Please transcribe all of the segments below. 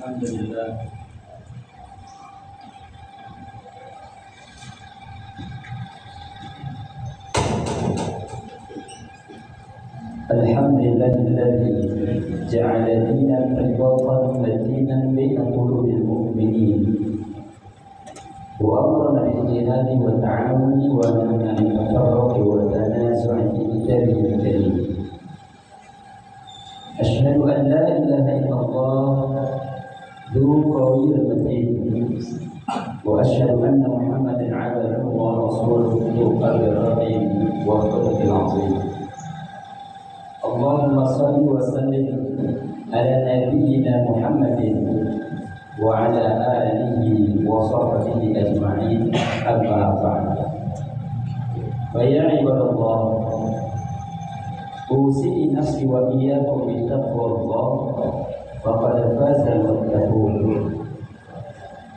الحمد لله الذي جعل دينا رباطا متينا بين قلوب المؤمنين وأمرنا بالجهاد والتعاون ونهى عن التفرق والتنازع في كتابه الكريم. أشهد أن لا إله إلا الله ذو القوي المتين، وأشهد أن محمدا عبده ورسوله ذو القلب الرحيم والخلق العظيم. اللهم صل وسلم على نبينا محمد وعلى آله وصحبه أجمعين، أما بعد. فيا عباد الله، أوصي نفسي وإياكم بتقوى الله، فقد فاز المتقون.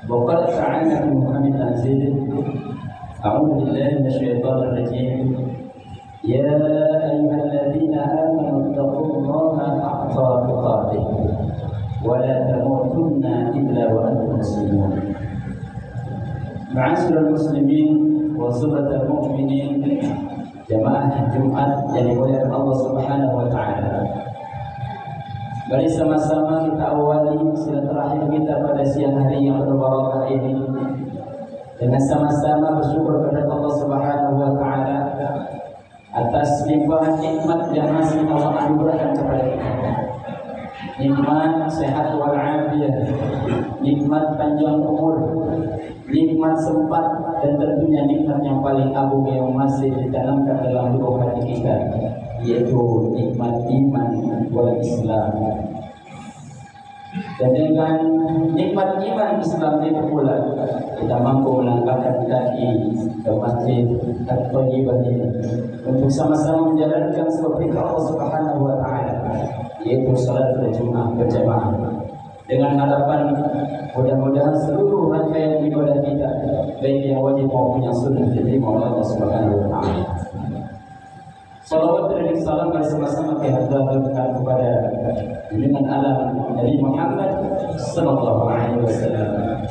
وقد تعالى في محكم تنزيله: أعوذ بالله من الشيطان الرجيم، يا أيها الذين آمنوا اتقوا الله حق تقاته ولا تموتن إلا وأنتم مسلمون. معاشر المسلمين وصبة المؤمنين jamaah Jumat yang dimuliakan Allah Subhanahu wa taala. Mari sama-sama kita awali silaturahim kita pada siang hari yang berbarakah ini dengan sama-sama bersyukur kepada Allah Subhanahu wa taala atas limpahan nikmat yang masih Allah anugerahkan kepada kita. Nikmat sehat wal afiat, nikmat panjang umur, nikmat sempat, dan tentunya nikmat yang paling agung yang masih ditanamkan dalam lubuk hati kita, yaitu nikmat iman wal Islam. Dan dengan nikmat iman Islam itu pula kita mampu melangkahkan kaki ke masjid At-Thayyibah ini untuk sama-sama menjalankan seperti Allah Subhanahu wa taala, yaitu salat berjamaah berjamaah, dengan harapan mudah-mudahan seluruh rangkaian ibadah kita, baik yang wajib maupun yang sunnah, diterima oleh Allah Subhanahu wa taala. Salawat dan salam bersama-sama kita haturkan kepada junjungan alam Nabi Muhammad sallallahu alaihi wasallam.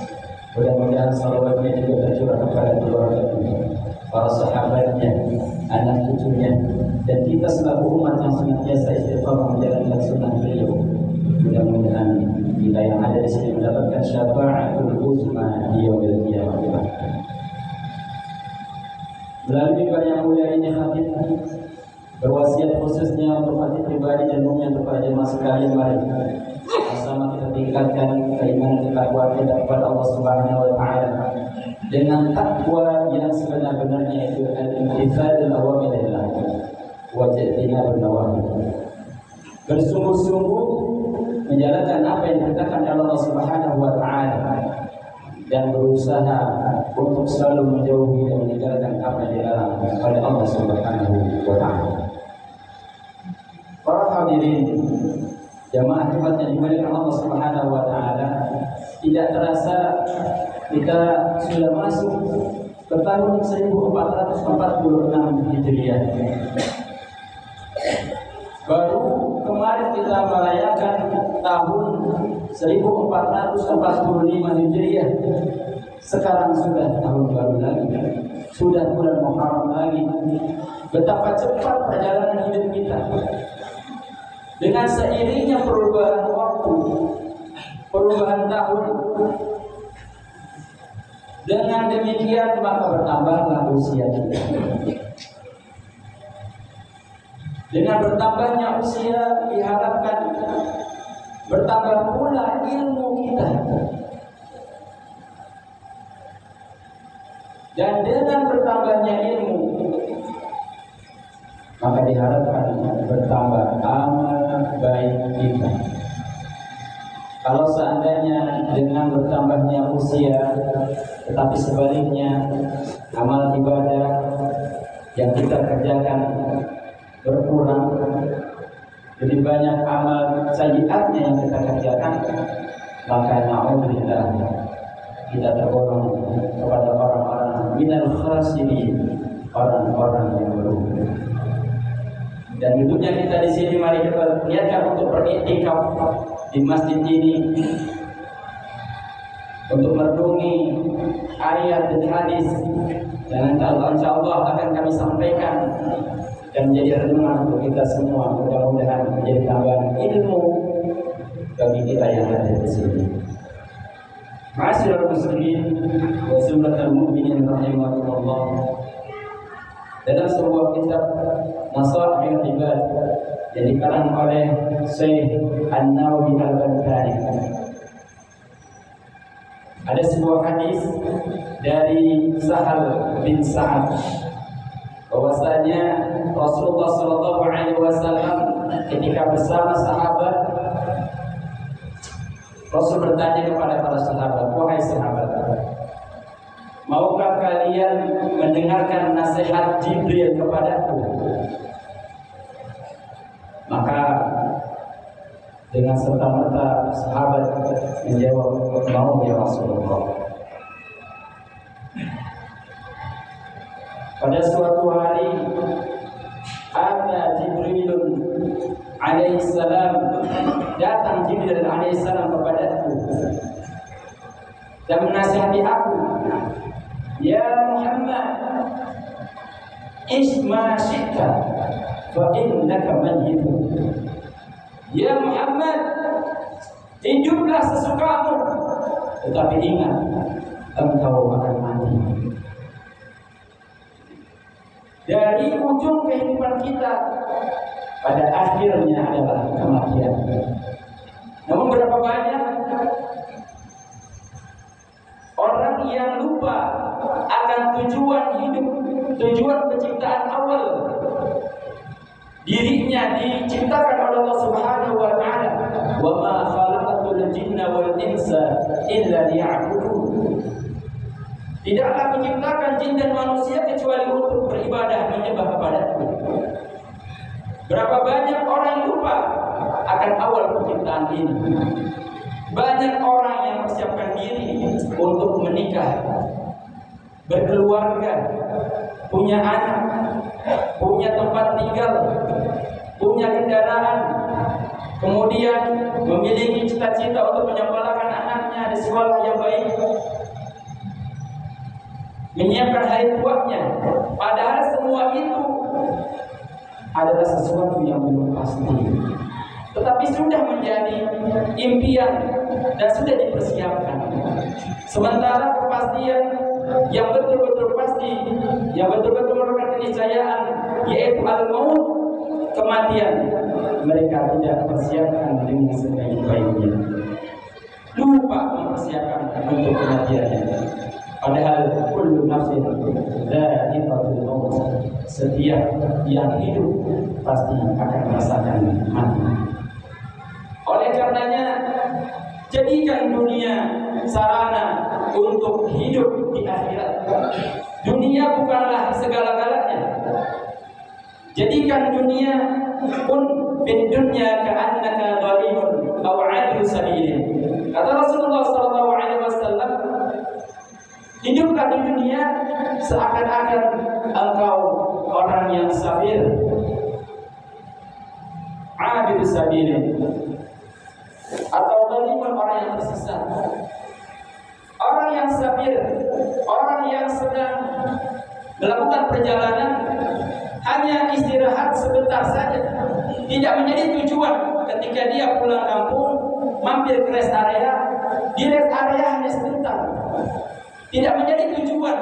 Mudah-mudahan salawatnya juga tercurah kepada keluarganya, para sahabatnya, anak cucunya, dan kita selaku umat yang senantiasa istiqamah menjalankan sunnah beliau. Mudah-mudahan kita yang ada di sini mendapatkan syafaatul uzma di yaumil qiyamah. Melalui yang mulia ini, khatib berwasiat khususnya untuk hati pribadi dan umumnya kepada jemaah sekalian. Mari sama kita tingkatkan keimanan dan ketakwaan kita kepada Allah Subhanahu wa taala dengan takwa yang sebenar-benarnya, yaitu al-imtithal awamirillah wa ijtinabun nawahi. Bersungguh-sungguh menjalankan apa yang diperintahkan oleh Allah Subhanahu wa taala dan berusaha untuk selalu menjauhi dan meninggalkan apa yang dilarang oleh Allah Subhanahu wa taala. Para hadirin jamaah Jumat yang dimuliakan Allah Subhanahu wa taala, tidak terasa kita sudah masuk ke tahun 1446 Hijriah. Baru kemarin kita merayakan tahun 1445 Hijriah. Sekarang sudah tahun baru lagi, sudah bulan Muharram lagi. Betapa cepat perjalanan hidup kita. Dengan seiringnya perubahan waktu, perubahan tahun, dengan demikian maka bertambahlah usia kita. Dengan bertambahnya usia diharapkan bertambah pula ilmu kita. Dan dengan bertambahnya ilmu maka diharapkan bertambah amal baik kita. Kalau seandainya dengan bertambahnya usia tetapi sebaliknya amal ibadah yang kita kerjakan berkurang, lebih banyak amal sayyi'atnya yang kita kerjakan, maka na'udzubillah kita tergolong kepada orang-orang minal khasirin, orang-orang yang merugi. Dan duduknya kita di sini, mari kita niatkan untuk beriktikaf di masjid ini ayat dan hadis dan insya Allah akan kami sampaikan dan menjadi renungan untuk kita semua. Mudah-mudahan menjadi tambahan ilmu bagi kita yang ada di sini. Ma'asyiral muslimin wa summatal mu'minin rahimakumullah. Dalam sebuah kitab Nasaihul Ibad yang dikarang oleh Syekh An-Nawawi Al-Albani, ada sebuah hadis dari Sahal bin Sa'ad bahwasanya Rasulullah SAW ketika bersama sahabat, Rasul bertanya kepada para sahabat, wahai sahabat, maukah kalian mendengarkan nasihat Jibril kepadaku? Maka dengan serta-merta sahabat menjawab, mau ya Rasulullah. Pada suatu hari ada Jibrilun alaihissalam, datang Jibril alaihissalam kepadaku dan menasihati aku, ya Muhammad, isma syi'ta fa innaka mayyitun. Ya Muhammad, hiduplah sesukamu, tetapi ingat, engkau akan mati. Dari ujung kehidupan kita pada akhirnya adalah kematian. Namun berapa banyak orang yang lupa akan tujuan hidup, tujuan penciptaan awal. Dirinya diciptakan oleh Allah Subhanahu wa taala, "Wa ma khalaqatul jinna wal insa illa liya'budun." Tidaklah menciptakan jin dan manusia kecuali untuk beribadah, menyembah kepadaku. Berapa banyak orang yang lupa akan awal penciptaan ini. Banyak orang yang mempersiapkan diri untuk menikah, berkeluarga, punya anak, punya tempat tinggal, punya kendaraan, kemudian memiliki cita-cita untuk menyekolahkan anaknya di sekolah yang baik, menyiapkan hari tuanya. Padahal semua itu adalah sesuatu yang belum pasti, tetapi sudah menjadi impian dan sudah dipersiapkan. Sementara kepastian yang betul-betul pasti, yang betul-betul merupakan keniscayaan, yaitu al-maut, kematian, mereka tidak persiapkan dengan sebaik-baiknya. Lupa mempersiapkan untuk kematiannya. Padahal kullu nafsin dha'iqatul maut. Setiap yang hidup pasti akan merasakan mati. Oleh karenanya, jadikan dunia sarana untuk hidup di akhirat. Dunia bukanlah segala-galanya. Jadikan dunia pun fid dunya ka'annaka gharibun aw 'abdu sabilin. Kata Rasulullah SAW, hiduplah di dunia seakan-akan engkau orang yang sabir, 'abdu sabilin, atau gharibun, orang yang tersesat. Orang yang sabir, orang yang sedang melakukan perjalanan, hanya istirahat sebentar saja, tidak menjadi tujuan. Ketika dia pulang kampung, mampir ke rest area, di rest area hanya sebentar, tidak menjadi tujuan,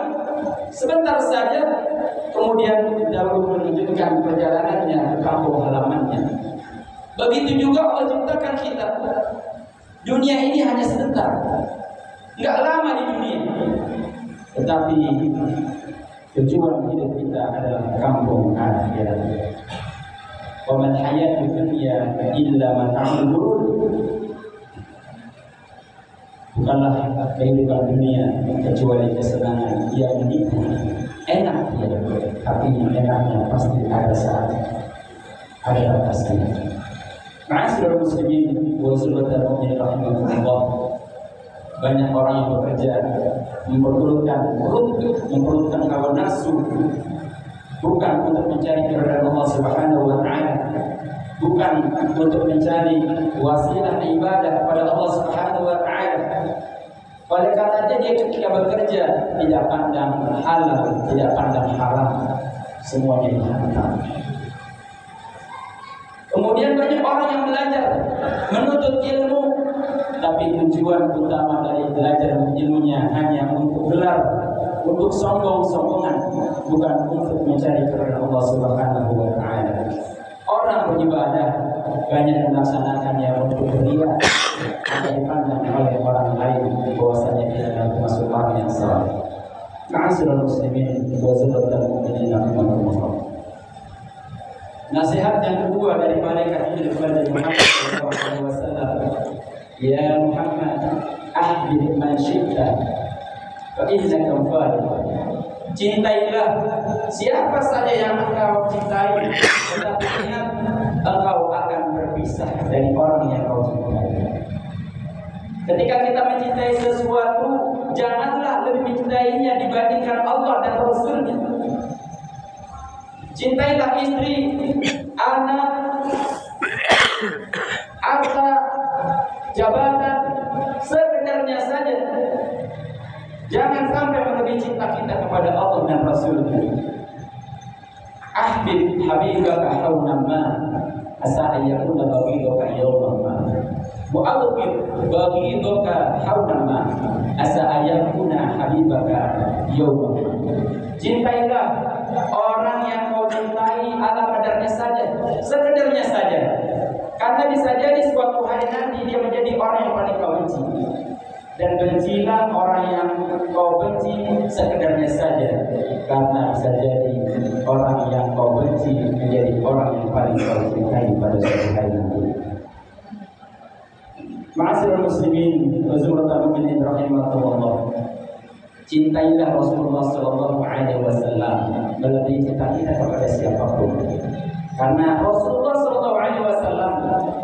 sebentar saja, kemudian dahulu melanjutkan perjalanannya ke kampung halamannya. Begitu juga Allah ciptakan kita. Dunia ini hanya sebentar, nggak lama di dunia, tetapi tujuan hidup kita adalah kampung akhirat. Wa man hayatud dunya illa mata'ul ghurur. Bukanlah kehidupan dunia kecuali kesenangan yang menipu. Enak ya, tapi enaknya pasti ada saat, ada batasnya. Ma'asyiral muslimin wa summatal mu'minin rahimakumullah. Banyak orang yang bekerja memperturutkan perut, memperturutkan hawa nafsu, bukan untuk mencari keridhaan Allah Subhanahu wa taala, bukan untuk mencari wasilah ibadah kepada Allah Subhanahu wa taala, Oleh karenanya dia ketika bekerja tidak pandang halal, tidak pandang haram, semuanya dihantam. Kemudian banyak orang yang belajar, menuntut ilmu, tapi tujuan utama dari belajar ilmunya hanya untuk gelar, untuk sombong-sombongan, bukan untuk mencari keridhaan Allah Subhanahu wa Ta'ala. Orang beribadah banyak melaksanakannya untuk dunia, hanya dipandang oleh orang lain bahwasanya dia adalah termasuk orang yang salah. Ma'asyiral muslimin wa zurratal mu'minin rahimakumullah. Nasihat yang kedua dari malaikat Jibril kepada Muhammad sallallahu alaihi wasallam, ya Muhammad, ahbib man syi'ta fa innaka mufariq. Cintailah siapa saja yang engkau cintai, tetapi ingat engkau akan berpisah dari orang yang kau cintai. Ketika kita mencintai sesuatu, janganlah lebih mencintainya dibandingkan Allah dan Rasul-Nya. Cintailah istri, anak, harta, jabatan, sekedarnya saja. Jangan sampai melebihi cinta kita kepada Allah dan Rasul-Nya. Ahbib habibaka hawnan ma asa ayyakuna baghidaka yawman ma. Mu'abqid baghidaka hawnan ma asa ayyakuna habibaka yawman ma. Cintailah orang yang kau cintai ala kadarnya saja, sekedarnya saja. Karena bisa jadi suatu hari nanti dia menjadi orang yang paling kau benci. Dan bencilah orang yang kau benci sekedarnya saja, karena bisa jadi orang yang kau benci menjadi orang yang paling kau cintai pada suatu hari nanti. Ma'asyiral muslimin wa zurratal mu'minin rahimakumullah. Cintailah Rasulullah sallallahu alaihi wasallam melebihi cinta kita kepada siapapun. Karena Rasulullah sallallahu alaihi wasallam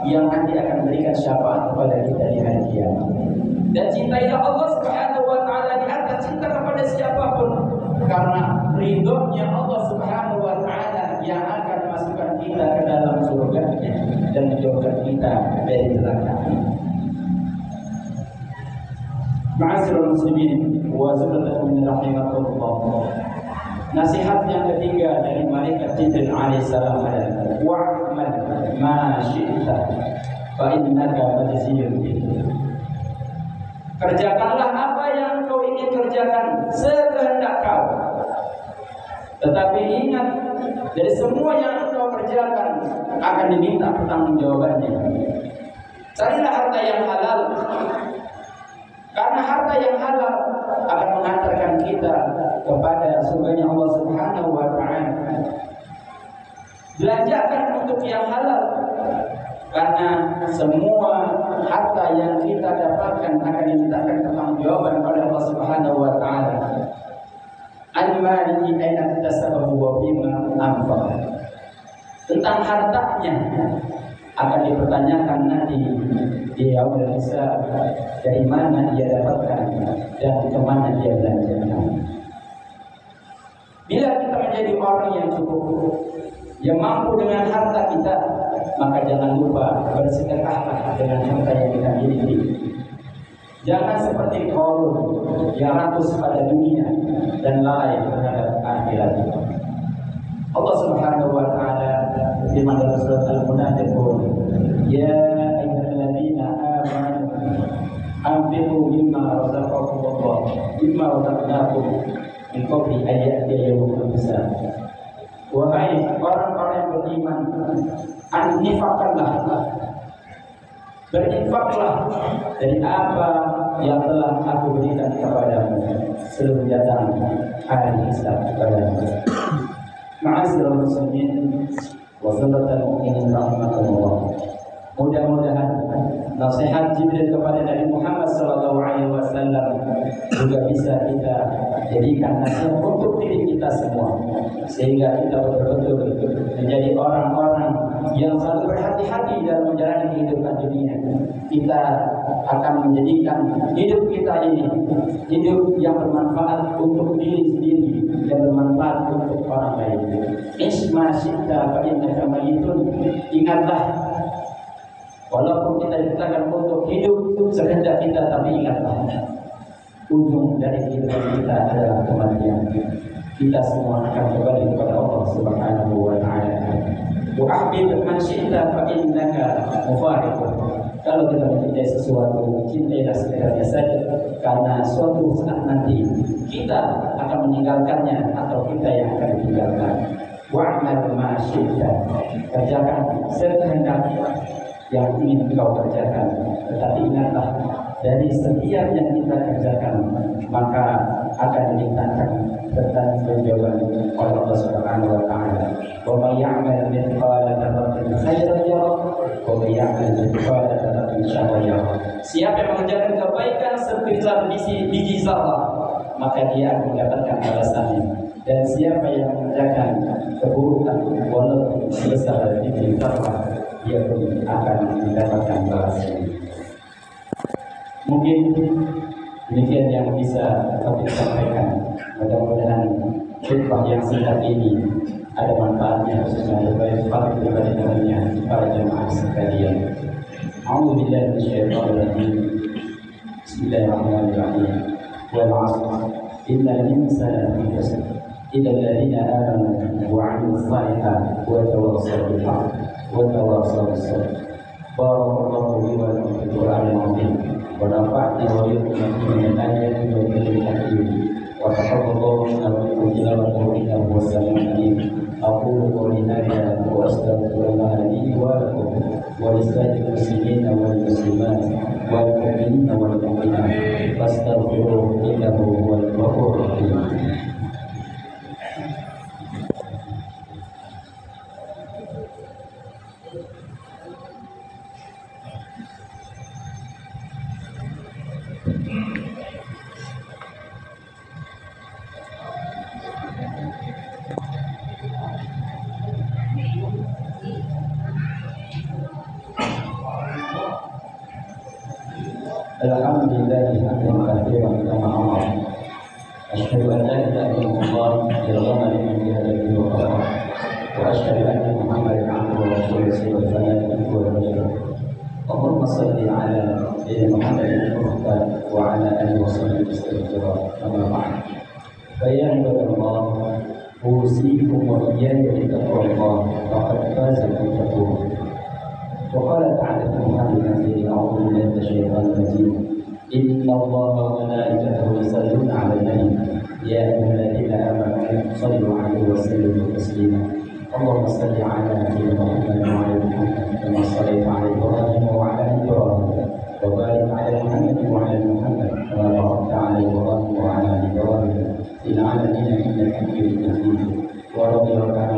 yang nanti akan memberikan syafaat kepada kita di hari kiamat. Dan cintailah Allah Subhanahu wa Ta'ala di atas cinta kepada siapapun, karena ridhonya Allah Subhanahu wa Ta'ala yang akan masukkan kita ke dalam surga-Nya dan menjauhkan kita dari neraka. Ma'asyiral muslimin wa zurratal mu'minin rahimakumullah. Nasihat yang ketiga dari malaikat Jibril alaihissalam adalah wa'mal ma syi'ta fa innaka majziyun bihi. Kerjakanlah apa yang kau ingin kerjakan sekehendak kau. Tetapi ingat, dari semua yang kau kerjakan akan diminta pertanggungjawabannya. Carilah harta yang halal, karena harta yang halal akan mengantarkan kita kepada surganya Allah Subhanahu wa Ta'ala. Belanjakan untuk yang halal, karena semua harta yang kita dapatkan akan dimintakan pertanggungjawaban oleh Allah Subhanahu wa Ta'ala. Al-mali aina tasabahu wa bima anfaq. Tentang hartanya akan dipertanyakan nanti di yaumul hisab, dari mana dia dapatkan dan kemana dia belanjakan. Bila kita menjadi orang yang cukup, yang mampu dengan harta kita, maka jangan lupa bersedekahlah dengan harta yang kita miliki. Jangan seperti Qarun yang rakus pada dunia dan lalai terhadap akhirat. Allah Subhanahu wa Ta'ala firman dalam surat Al-Munafiqun, ya ayyuhalladzina amanu anfiqu mimma razaqakumullah mimma razaqnakum min qabli an ya'tiya yawmun hisab. Wahai orang-orang yang beriman, berinfaklah dari apa yang telah aku berikan kepadamu sebelum datang hari hisab kepadamu. Ma'asyiral muslimin wa zurratal mu'minin rahimakumullah. Mudah-mudahan nasihat Jibril kepada Nabi Muhammad SAW juga bisa kita jadikan nasihat untuk diri kita semua, sehingga kita betul-betul menjadi orang-orang yang selalu berhati-hati dalam menjalani kehidupan dunia. Kita akan menjadikan hidup kita ini hidup yang bermanfaat untuk diri sendiri dan bermanfaat untuk orang lain. Isma syi'ta fa innaka mayyitun. Ingatlah, walaupun kita diciptakan untuk hidup sekehendak kita, tapi ingatlah, ujung dari kehidupan kita adalah kematian. Kita semua akan kembali kepada Allah Subhanahu wa taala. Wa'abid man syi'ta fa innaka mufariq. Kalau kita mencintai sesuatu, cintailah sekedarnya saja, karena suatu saat nanti kita akan meninggalkannya atau kita yang akan ditinggalkan. Wa'mal ma syi'ta, kerjakan sekehendak yang ingin kau kerjakan, tetapi ingatlah dari setiap yang kita kerjakan maka akan dimintakan pertanggungjawaban oleh Allah Subhanahu wa taala. Wa may ya'mal mithqala dzarratin khairan yarah wa may ya'mal mithqala dzarratin syarran yarah. Siapa yang mengerjakan kebaikan sebesar biji zarah, maka dia akan mendapatkan balasannya. Dan siapa yang mengerjakan keburukan walaupun sebesar biji zarah, dia pun akan mendapatkan balasannya. Mungkin demikian yang bisa kami sampaikan. Mudah-mudahan khutbah yang singkat ini ada manfaatnya, khususnya bagi para jemaah sekalian. A'udzu billahi minasyaitonir rajim. Bismillahirrahmanirrahim. Wal 'asr. Innal insana lafi khusr. Illa alladziina aamanu wa 'amilus shaalihati wa tawassaw bil haqqi wa tawassaw bis sabr. Barakallahu li wa lakum fil Qur'anil 'azim. ونفعني وإياكم من الآيات والذكر الحكيم وتقبل الله منا ومنكم تلاوته إنه هو السميع العليم. أقول قولي هذا وأستغفر الله لي ولكم ولسائر المسلمين والمسلمات والمؤمنين والمؤمنات فاستغفروه إنه هو الغفور الرحيم. Alhamdulillah hamdan katsiran kama amara. Asyhadu an la ilaha illallah illallah liman bihi wa qara. Wa asyhadu anna Muhammadan abduhu wa rasuluhu sallallahu alaihi wasallam. Allahumma shalli ala sayyidina Muhammadin al-Mukhtar wa ala alihi wa sahbihi wasallam. Amma ba'd. Fa ya ibadallah, usikum wa iyaya bi taqwallah faqad faza al-muttaqun. وقال تعالى في محمد المجيد أعوذ بالله من الشيطان الرجيم إن الله وملائكته يصلون على النبي يا أيها الذين آمنوا صلوا عليه وسلموا تسليما. اللهم صل على سيدنا محمد وعلى محمد كما صليت على إبراهيم وعلى إبراهيم وبارك على محمد وعلى محمد كما باركت على إبراهيم وعلى إبراهيم في العالمين إنك حميد مجيد. ورضي الله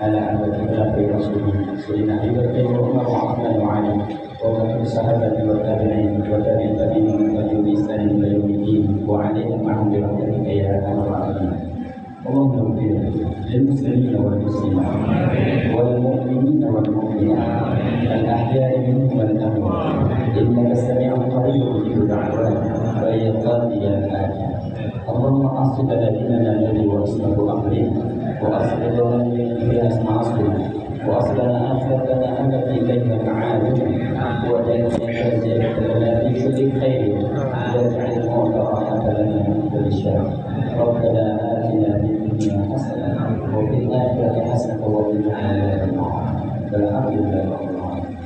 على أبي رسوله سيدنا أبي بكر وعمر وعثمان وعلي وبقية الصحابة والتابعين وتابعين من تبعهم بإحسان إلى يوم الدين وعليهم معهم برحمتك يا أرحم الراحمين. اللهم اغفر للمسلمين والمسلمات والمؤمنين والمؤمنات الأحياء منهم والأموات إنك سميع قريب مجيب الدعوات وإلى القاضي الحاكم. اللهم أصلح لنا ديننا الذي هو عصمة أمرنا وأصلح لنا فيها اسم عصرنا وأصلح لنا آخرتنا التي إليها معادنا وجعلنا لنا في كل خير واجعل الموت راحة لنا من كل شر. ربنا آتنا في الدنيا حسنة وفي الآخرة حسنة وقنا عذاب النار. والحمد لله رب العالمين.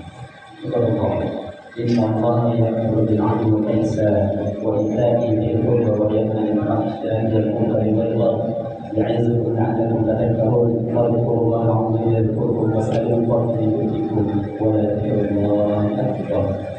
إن الله يأمر بالعدل والإحسان وإيتاء ذي القربى وينهى عن الفحشاء والمنكر والبغي يعظكم لعلكم تذكرون. واذكروا الله العظيم يذكركم واسألوا الفضل يؤتكم ولا تكفروا الله أكبر.